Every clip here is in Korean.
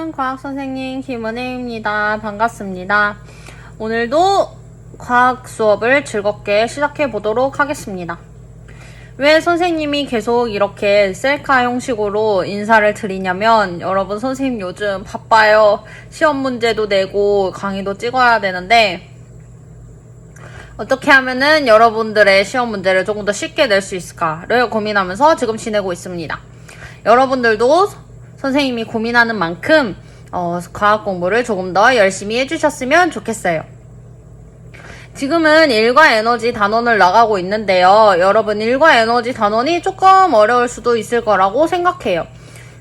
여러분, 과학선생님 김은혜입니다. 반갑습니다. 오늘도 과학 수업을 즐겁게 시작해 보도록 하겠습니다. 왜 선생님이 계속 이렇게 셀카 형식으로 인사를 드리냐면, 여러분, 선생님 요즘 바빠요. 시험 문제도 내고 강의도 찍어야 되는데 어떻게 하면은 여러분들의 시험 문제를 조금 더 쉽게 낼 수 있을까를 고민하면서 지금 지내고 있습니다. 여러분들도 선생님이 고민하는 만큼 과학 공부를 조금 더 열심히 해주셨으면 좋겠어요. 지금은 일과 에너지 단원을 나가고 있는데요. 여러분, 일과 에너지 단원이 조금 어려울 수도 있을 거라고 생각해요.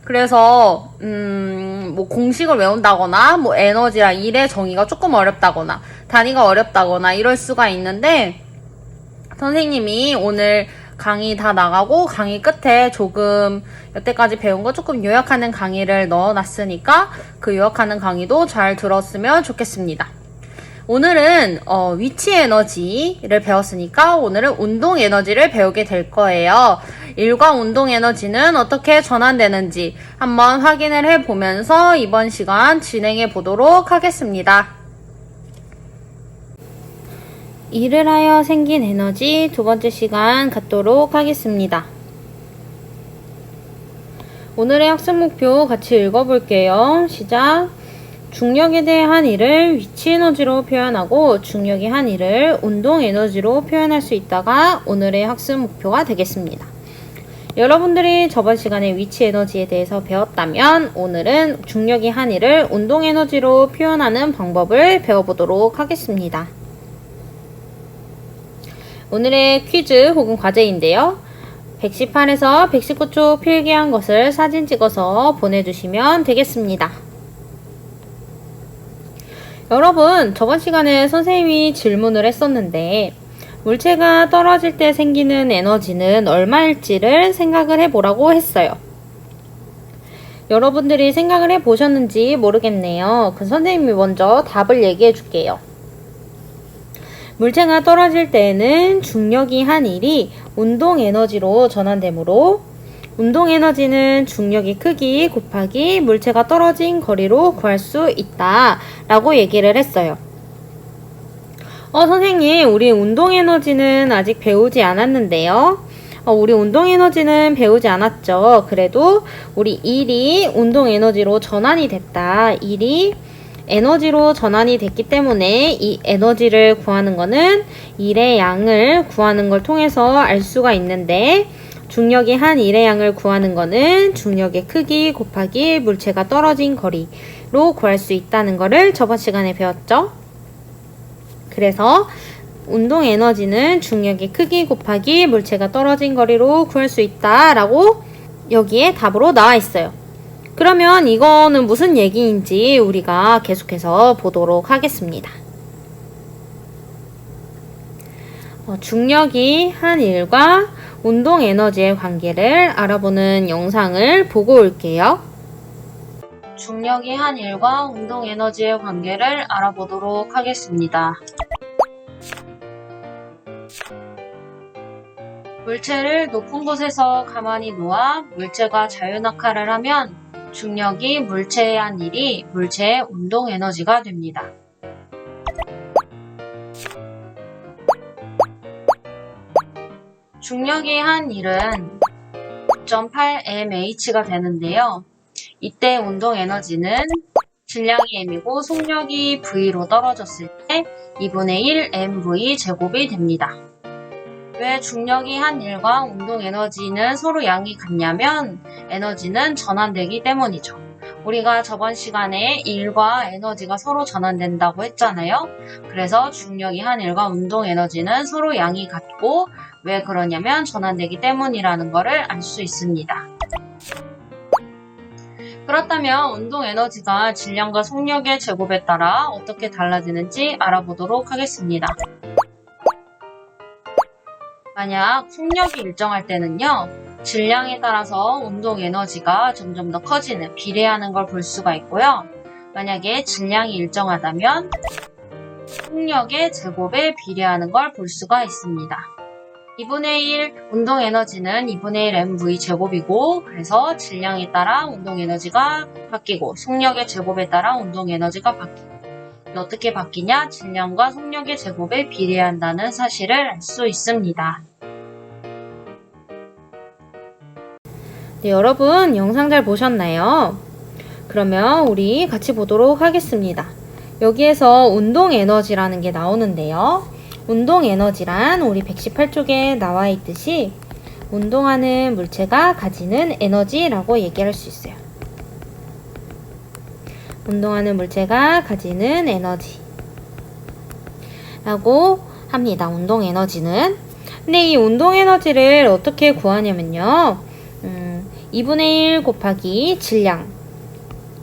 그래서 뭐 공식을 외운다거나 뭐 에너지랑 일의 정의가 조금 어렵다거나 단위가 어렵다거나 이럴 수가 있는데, 선생님이 오늘 강의 다 나가고 강의 끝에 조금 여태까지 배운 거 조금 요약하는 강의를 넣어놨으니까 그 요약하는 강의도 잘 들었으면 좋겠습니다. 오늘은 위치 에너지를 배웠으니까 오늘은 운동 에너지를 배우게 될 거예요. 일과 운동 에너지는 어떻게 전환되는지 한번 확인을 해보면서 이번 시간 진행해 보도록 하겠습니다. 일을 하여 생긴 에너지 두 번째 시간 갖도록 하겠습니다. 오늘의 학습 목표 같이 읽어볼게요. 시작! 중력에 대한 일을 위치 에너지로 표현하고 중력이 한 일을 운동 에너지로 표현할 수 있다가 오늘의 학습 목표가 되겠습니다. 여러분들이 저번 시간에 위치 에너지에 대해서 배웠다면 오늘은 중력이 한 일을 운동 에너지로 표현하는 방법을 배워보도록 하겠습니다. 오늘의 퀴즈 혹은 과제인데요. 118에서 119초 필기한 것을 사진 찍어서 보내주시면 되겠습니다. 여러분, 저번 시간에 선생님이 질문을 했었는데 물체가 떨어질 때 생기는 에너지는 얼마일지를 생각을 해보라고 했어요. 여러분들이 생각을 해보셨는지 모르겠네요. 그 선생님이 먼저 답을 얘기해 줄게요. 물체가 떨어질 때에는 중력이 한 일이 운동 에너지로 전환되므로 운동 에너지는 중력의 크기 곱하기 물체가 떨어진 거리로 구할 수 있다 라고 얘기를 했어요. 선생님, 우리 운동 에너지는 아직 배우지 않았는데요. 우리 운동 에너지는 배우지 않았죠. 그래도 우리 일이 운동 에너지로 전환이 됐다. 일이 에너지로 전환이 됐기 때문에 이 에너지를 구하는 거는 일의 양을 구하는 걸 통해서 알 수가 있는데, 중력이 한 일의 양을 구하는 거는 중력의 크기 곱하기 물체가 떨어진 거리로 구할 수 있다는 거를 저번 시간에 배웠죠. 그래서 운동 에너지는 중력의 크기 곱하기 물체가 떨어진 거리로 구할 수 있다라고 여기에 답으로 나와 있어요. 그러면 이거는 무슨 얘기인지 우리가 계속해서 보도록 하겠습니다. 중력이 한 일과 운동 에너지의 관계를 알아보는 영상을 보고 올게요. 중력이 한 일과 운동 에너지의 관계를 알아보도록 하겠습니다. 물체를 높은 곳에서 가만히 놓아 물체가 자유낙하를 하면 중력이 물체에 한 일이 물체의 운동 에너지가 됩니다. 중력이 한 일은 9.8mh가 되는데요. 이때 운동 에너지는 질량이 m이고 속력이 v로 떨어졌을 때 2분의 1 mv 제곱이 됩니다. 왜 중력이 한 일과 운동 에너지는 서로 양이 같냐면 에너지는 전환되기 때문이죠. 우리가 저번 시간에 일과 에너지가 서로 전환된다고 했잖아요. 그래서 중력이 한 일과 운동 에너지는 서로 양이 같고, 왜 그러냐면 전환되기 때문이라는 것을 알 수 있습니다. 그렇다면 운동 에너지가 질량과 속력의 제곱에 따라 어떻게 달라지는지 알아보도록 하겠습니다. 만약 속력이 일정할 때는요, 질량에 따라서 운동 에너지가 점점 더 커지는, 비례하는 걸 볼 수가 있고요. 만약에 질량이 일정하다면 속력의 제곱에 비례하는 걸 볼 수가 있습니다. 2분의 1 운동 에너지는 2분의 1 mv 제곱이고, 그래서 질량에 따라 운동 에너지가 바뀌고 속력의 제곱에 따라 운동 에너지가 바뀌고, 어떻게 바뀌냐? 질량과 속력의 제곱에 비례한다는 사실을 알 수 있습니다. 네, 여러분 영상 잘 보셨나요? 그러면 우리 같이 보도록 하겠습니다. 여기에서 운동 에너지라는 게 나오는데요. 운동 에너지란 우리 118쪽에 나와 있듯이 운동하는 물체가 가지는 에너지라고 얘기할 수 있어요. 운동하는 물체가 가지는 에너지 라고 합니다. 운동 에너지는. 근데 이 운동 에너지를 어떻게 구하냐면요. 2분의 1 곱하기 질량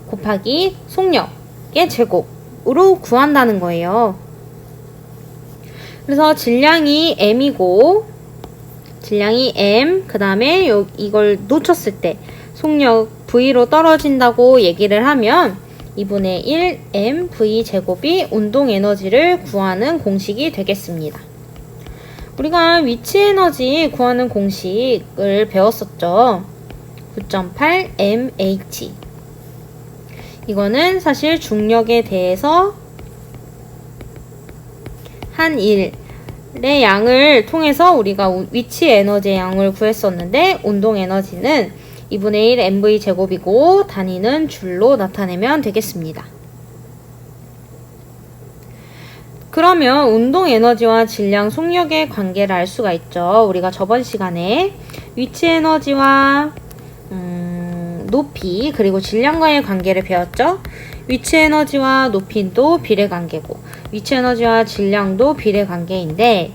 곱하기 속력의 제곱으로 구한다는 거예요. 그래서 질량이 m이고, 질량이 m, 그 다음에 이걸 놓쳤을 때 속력 v로 떨어진다고 얘기를 하면 2분의 1 mv 제곱이 운동 에너지를 구하는 공식이 되겠습니다. 우리가 위치 에너지 구하는 공식을 배웠었죠. 9.8 mh. 이거는 사실 중력에 대해서 한 일의 양을 통해서 우리가 위치 에너지의 양을 구했었는데, 운동 에너지는 2분의 1 mv 제곱이고 단위는 줄로 나타내면 되겠습니다. 그러면 운동 에너지와 질량 속력의 관계를 알 수가 있죠. 우리가 저번 시간에 위치 에너지와 높이 그리고 질량과의 관계를 배웠죠. 위치 에너지와 높이도 비례관계고 위치 에너지와 질량도 비례관계인데,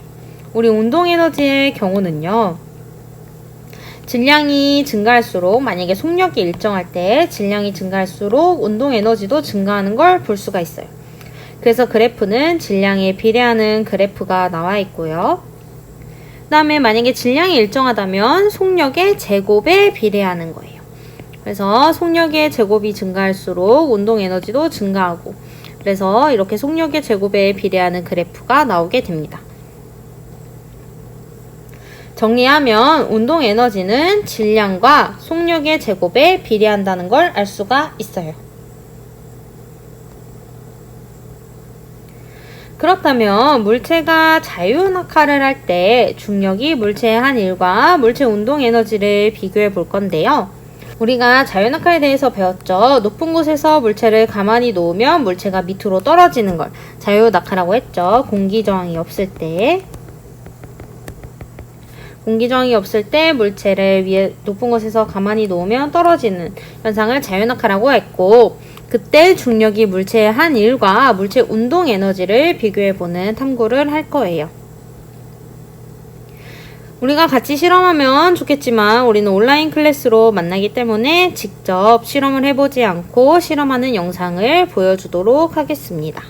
우리 운동 에너지의 경우는요, 질량이 증가할수록, 만약에 속력이 일정할 때 질량이 증가할수록 운동 에너지도 증가하는 걸 볼 수가 있어요. 그래서 그래프는 질량에 비례하는 그래프가 나와 있고요. 그 다음에 만약에 질량이 일정하다면 속력의 제곱에 비례하는 거예요. 그래서 속력의 제곱이 증가할수록 운동 에너지도 증가하고, 그래서 이렇게 속력의 제곱에 비례하는 그래프가 나오게 됩니다. 정리하면 운동 에너지는 질량과 속력의 제곱에 비례한다는 걸 알 수가 있어요. 그렇다면 물체가 자유낙하를 할 때 중력이 물체의 한 일과 물체 운동 에너지를 비교해 볼 건데요. 우리가 자유낙하에 대해서 배웠죠. 높은 곳에서 물체를 가만히 놓으면 물체가 밑으로 떨어지는 걸 자유낙하라고 했죠. 공기저항이 없을 때. 공기저항이 없을 때 물체를 위에 높은 곳에서 가만히 놓으면 떨어지는 현상을 자유낙하라고 했고, 그때 중력이 물체의 한 일과 물체 운동 에너지를 비교해보는 탐구를 할 거예요. 우리가 같이 실험하면 좋겠지만 우리는 온라인 클래스로 만나기 때문에 직접 실험을 해보지 않고 실험하는 영상을 보여주도록 하겠습니다.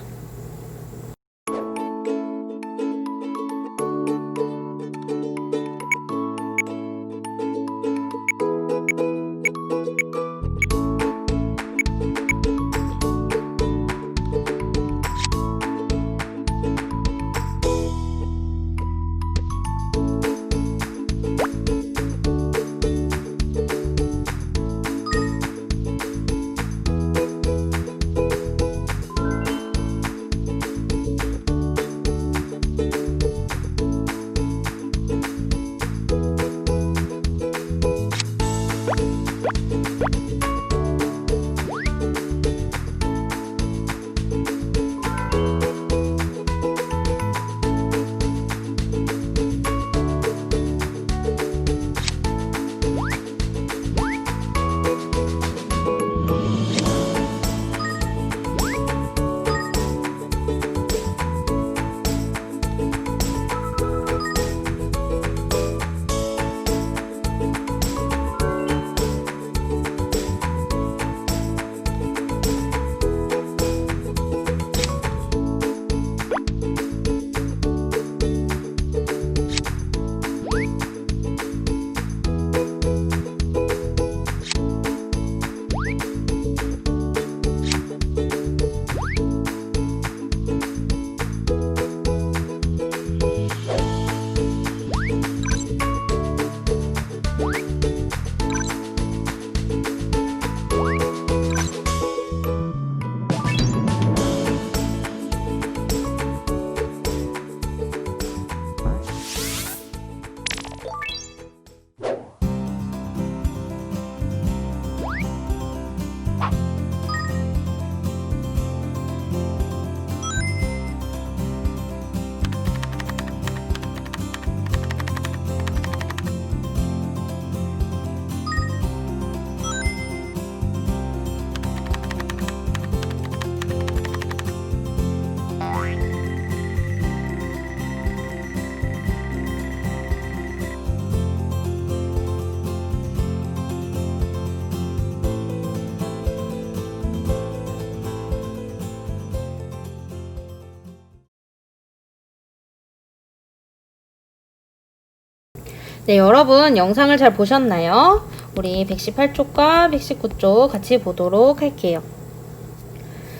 네, 여러분 영상을 잘 보셨나요? 우리 118쪽과 119쪽 같이 보도록 할게요.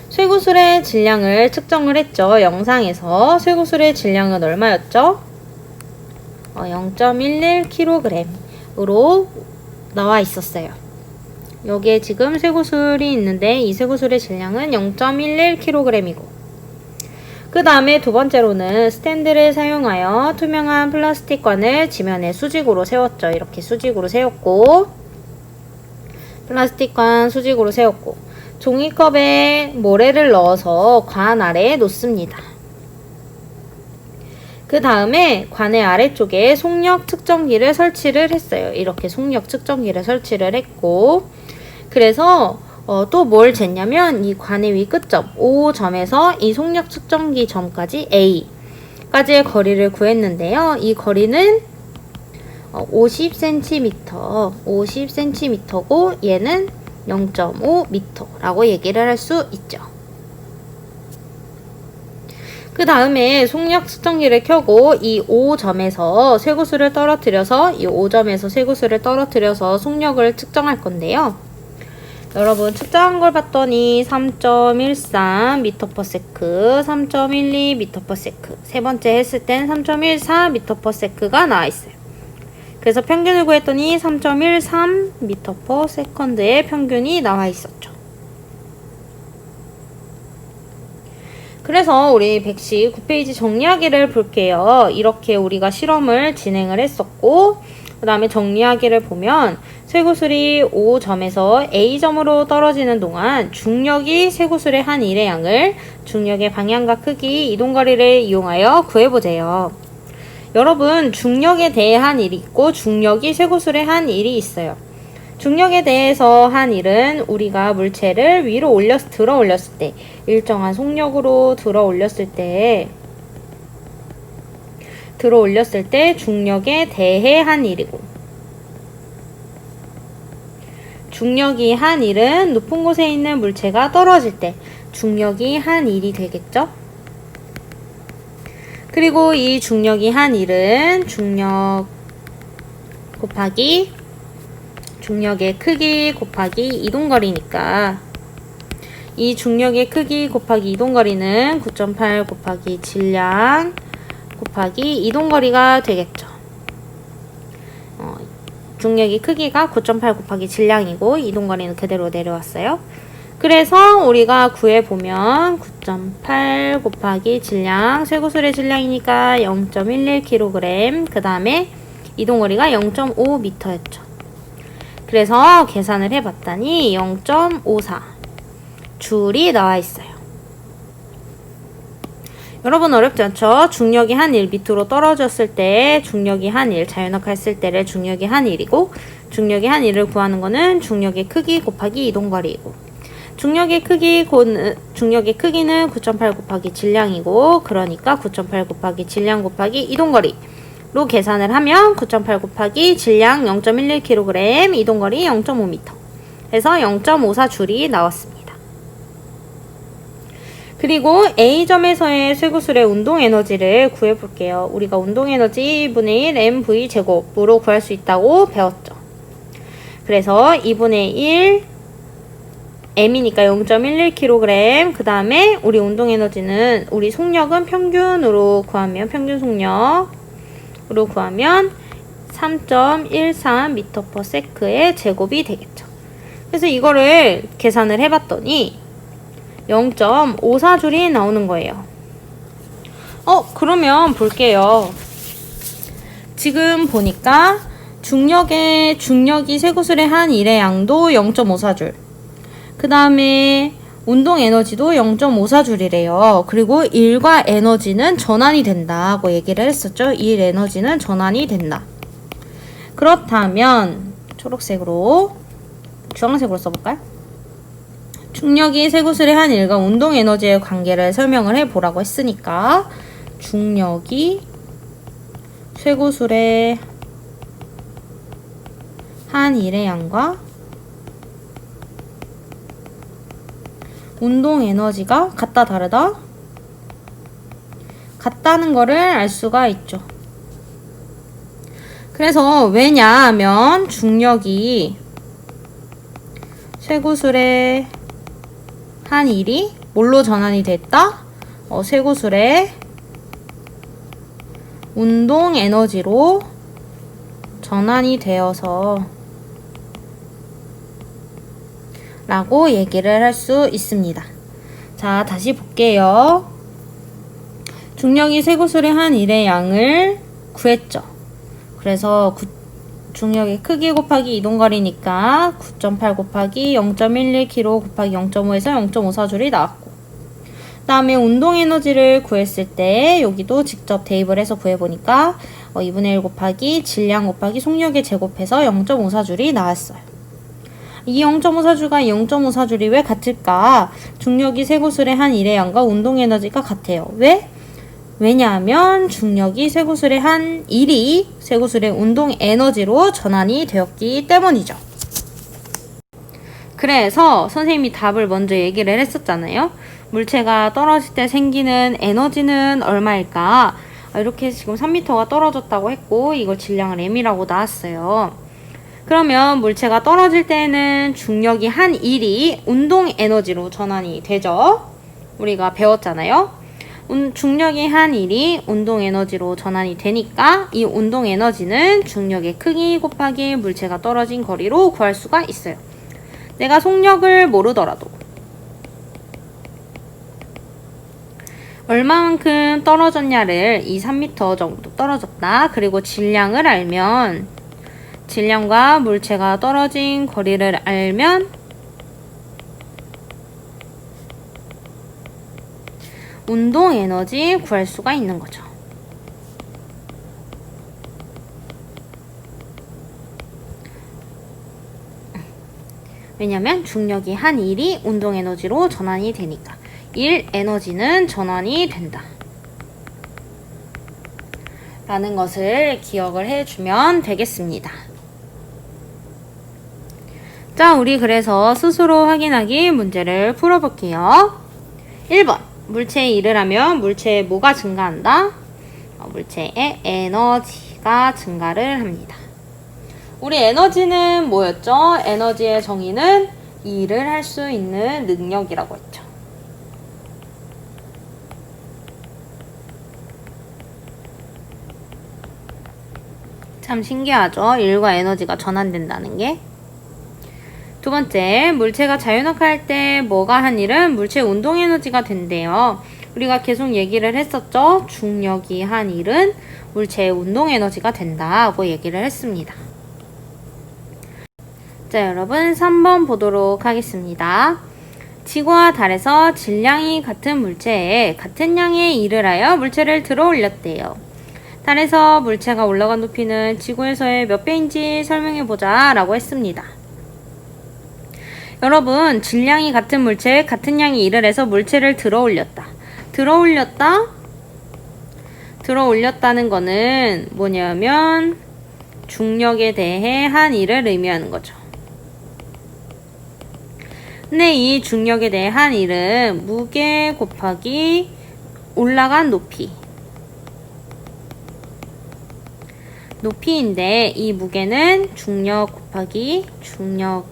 쇠구슬의 질량을 측정을 했죠. 영상에서 쇠구슬의 질량은 얼마였죠? 0.11kg으로 나와 있었어요. 여기에 지금 쇠구슬이 있는데 이 쇠구슬의 질량은 0.11kg이고 그 다음에 두 번째로는 스탠드를 사용하여 투명한 플라스틱 관을 지면에 수직으로 세웠죠. 이렇게 수직으로 세웠고 플라스틱 관 수직으로 세웠고 종이컵에 모래를 넣어서 관 아래에 놓습니다. 그 다음에 관의 아래쪽에 속력 측정기를 설치를 했어요. 이렇게 속력 측정기를 설치를 했고 그래서 또 뭘 쟀냐면 이 관의 위 끝점 O점에서 이 속력 측정기 점까지 A까지의 거리를 구했는데요. 이 거리는 50cm고 얘는 0.5m라고 얘기를 할 수 있죠. 그 다음에 속력 측정기를 켜고 이 5점에서 쇠구슬을 떨어뜨려서 속력을 측정할 건데요. 여러분 측정한 걸 봤더니 3.13m/s, 3.12m/s, 세 번째 했을 땐 3.14m/s가 나와 있어요. 그래서 평균을 구했더니 3.13m/s의 평균이 나와 있었죠. 그래서 우리 119페이지 정리하기를 볼게요. 이렇게 우리가 실험을 진행을 했었고 그 다음에 정리하기를 보면 쇠구슬이 O점에서 A점으로 떨어지는 동안 중력이 쇠구슬의 한 일의 양을 중력의 방향과 크기, 이동거리를 이용하여 구해보세요. 여러분 중력에 대해 한 일이 있고 중력이 쇠구슬의 한 일이 있어요. 중력에 대해서 한 일은 우리가 물체를 위로 들어 올렸을 때 일정한 속력으로 들어 올렸을 때 중력에 대해 한 일이고 중력이 한 일은 높은 곳에 있는 물체가 떨어질 때 중력이 한 일이 되겠죠? 그리고 이 중력이 한 일은 중력 곱하기 중력의 크기 곱하기 이동거리니까 이 중력의 크기 곱하기 이동거리는 9.8 곱하기 질량 곱하기 이동거리가 되겠죠. 중력의 크기가 9.8 곱하기 질량이고 이동거리는 그대로 내려왔어요. 그래서 우리가 구해보면 9.8 곱하기 질량, 쇠구슬의 질량이니까 0.11kg, 그 다음에 이동거리가 0.5m였죠. 그래서 계산을 해봤더니 0.54 줄이 나와 있어요. 여러분 어렵지 않죠? 중력이 한 일 밑으로 떨어졌을 때 중력이 한 일, 자연학했을 때를 중력이 한 일이고 중력이 한 일을 구하는 거는 중력의 크기 곱하기 이동거리이고 중력의 크기는 9.8 곱하기 질량이고 그러니까 9.8 곱하기 질량 곱하기 이동거리 로 계산을 하면 9.8 곱하기 질량 0.11kg, 이동거리 0.5m 해서 0.54 줄이 나왔습니다. 그리고 A점에서의 쇠구슬의 운동에너지를 구해볼게요. 우리가 운동에너지 2분의 1 mv 제곱으로 구할 수 있다고 배웠죠. 그래서 2분의 1 m이니까 0.11kg 그 다음에 우리 운동에너지는 우리 속력은 평균으로 구하면 평균 속력 으로 구하면 3.13m/s의 제곱이 되겠죠. 그래서 이거를 계산을 해봤더니 0.54줄이 나오는 거예요. 그러면 볼게요. 지금 보니까 중력이 쇠구슬의 한 일의 양도 0.54줄. 그 다음에 운동 에너지도 0.54줄이래요. 그리고 일과 에너지는 전환이 된다고 얘기를 했었죠. 일 에너지는 전환이 된다. 그렇다면 주황색으로 써볼까요? 중력이 쇠구슬의 한 일과 운동 에너지의 관계를 설명을 해보라고 했으니까 중력이 쇠구슬의 한 일의 양과 운동 에너지가 같다 다르다? 같다는 거를 알 수가 있죠. 그래서 왜냐하면 중력이 쇠구슬의 한 일이 뭘로 전환이 됐다? 쇠구슬의 운동 에너지로 전환이 되어서 라고 얘기를 할 수 있습니다. 자, 다시 볼게요. 중력이 쇠구슬의 한 일의 양을 구했죠. 그래서 중력의 크기 곱하기 이동거리니까 9.8 곱하기 0.11kg 곱하기 0.5에서 0.54줄이 나왔고, 그 다음에 운동에너지를 구했을 때 여기도 직접 대입을 해서 구해보니까 2분의 1 곱하기 질량 곱하기 속력의 제곱해서 0.54줄이 나왔어요. 이 0.54줄과 0.54줄이 왜 같을까? 중력이 쇠구슬의 한 일의 양과 운동에너지가 같아요. 왜? 왜냐하면 중력이 쇠구슬의 한 일이 쇠구슬의 운동 에너지로 전환이 되었기 때문이죠. 그래서 선생님이 답을 먼저 얘기를 했었잖아요. 물체가 떨어질 때 생기는 에너지는 얼마일까? 이렇게 지금 3m가 떨어졌다고 했고 이걸 질량을 m이라고 나왔어요. 그러면 물체가 떨어질 때는 중력이 한 일이 운동 에너지로 전환이 되죠. 우리가 배웠잖아요. 중력이 한 일이 운동 에너지로 전환이 되니까 이 운동 에너지는 중력의 크기 곱하기 물체가 떨어진 거리로 구할 수가 있어요. 내가 속력을 모르더라도 얼마만큼 떨어졌냐를 3m 정도 떨어졌다. 그리고 질량을 알면 질량과 물체가 떨어진 거리를 알면 운동 에너지 구할 수가 있는 거죠. 왜냐면 중력이 한 일이 운동 에너지로 전환이 되니까 일 에너지는 전환이 된다 라는 것을 기억을 해주면 되겠습니다. 자, 우리 그래서 스스로 확인하기 문제를 풀어볼게요. 1번 물체의 일을 하면 물체의 뭐가 증가한다? 물체의 에너지가 증가를 합니다. 우리 에너지는 뭐였죠? 에너지의 정의는 일을 할 수 있는 능력이라고 했죠. 참 신기하죠? 일과 에너지가 전환된다는 게. 두 번째, 물체가 자유낙하할 때 뭐가 한 일은 물체의 운동 에너지가 된대요. 우리가 계속 얘기를 했었죠? 중력이 한 일은 물체의 운동 에너지가 된다고 얘기를 했습니다. 자, 여러분 3번 보도록 하겠습니다. 지구와 달에서 질량이 같은 물체에 같은 양의 일을 하여 물체를 들어 올렸대요. 달에서 물체가 올라간 높이는 지구에서의 몇 배인지 설명해보자 라고 했습니다. 여러분, 질량이 같은 물체에 같은 양의 일을 해서 물체를 들어 올렸다. 들어 올렸다는 거는 뭐냐면 중력에 대해 한 일을 의미하는 거죠. 근데 이 중력에 대해 한 일은 무게 곱하기 올라간 높이인데 이 무게는 중력 곱하기 중력의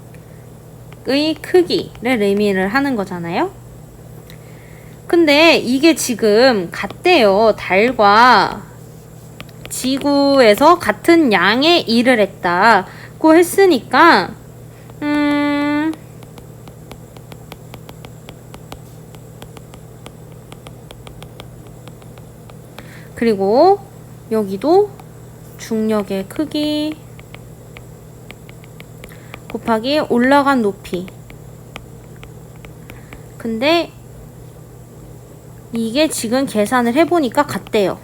크기를 의미를 하는 거잖아요. 근데 이게 지금 같대요. 달과 지구에서 같은 양의 일을 했다고 했으니까 그리고 여기도 중력의 크기 곱하기 올라간 높이. 근데 이게 지금 계산을 해보니까 같대요.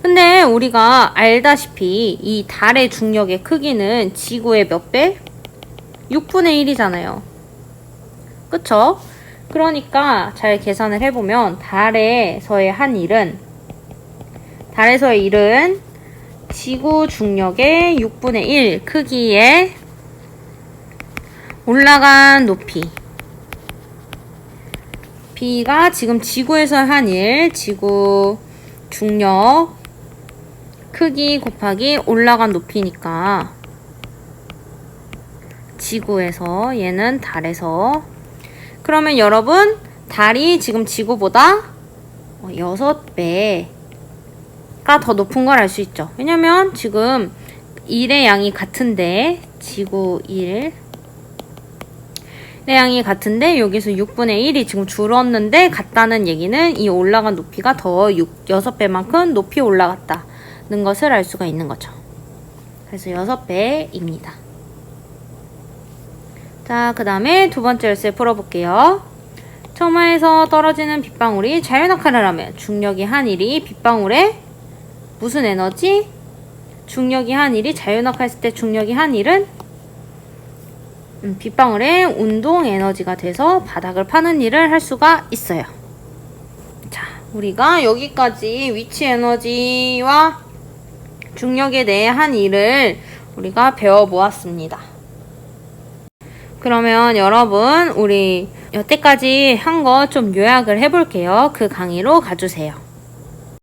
근데 우리가 알다시피 이 달의 중력의 크기는 지구의 몇 배? 6분의 1이잖아요. 그쵸? 그러니까 잘 계산을 해보면 달에서의 일은 지구 중력의 6분의 1 크기의 올라간 높이. B가 지금 지구에서 한 일, 지구 중력 크기 곱하기 올라간 높이니까 지구에서 얘는 달에서. 그러면 여러분 달이 지금 지구보다 6배가 더 높은 걸 알 수 있죠. 왜냐면 지금 1의 양이 같은데 지구 1의 양이 같은데 여기서 6분의 1이 지금 줄었는데 같다는 얘기는 이 올라간 높이가 더 6배만큼 높이 올라갔다는 것을 알 수가 있는 거죠. 그래서 6배입니다. 자, 그 다음에 두 번째 열쇠 풀어볼게요. 처마에서 떨어지는 빗방울이 자유낙하를 하면 중력이 한 1이 빗방울에 무슨 에너지? 중력이 한 1이 자유낙하했을 때 중력이 한 1은 빗방울의 운동 에너지가 돼서 바닥을 파는 일을 할 수가 있어요. 자, 우리가 여기까지 위치 에너지와 중력에 대해 한 일을 우리가 배워보았습니다. 그러면 여러분 우리 여태까지 한 거 좀 요약을 해볼게요. 그 강의로 가주세요.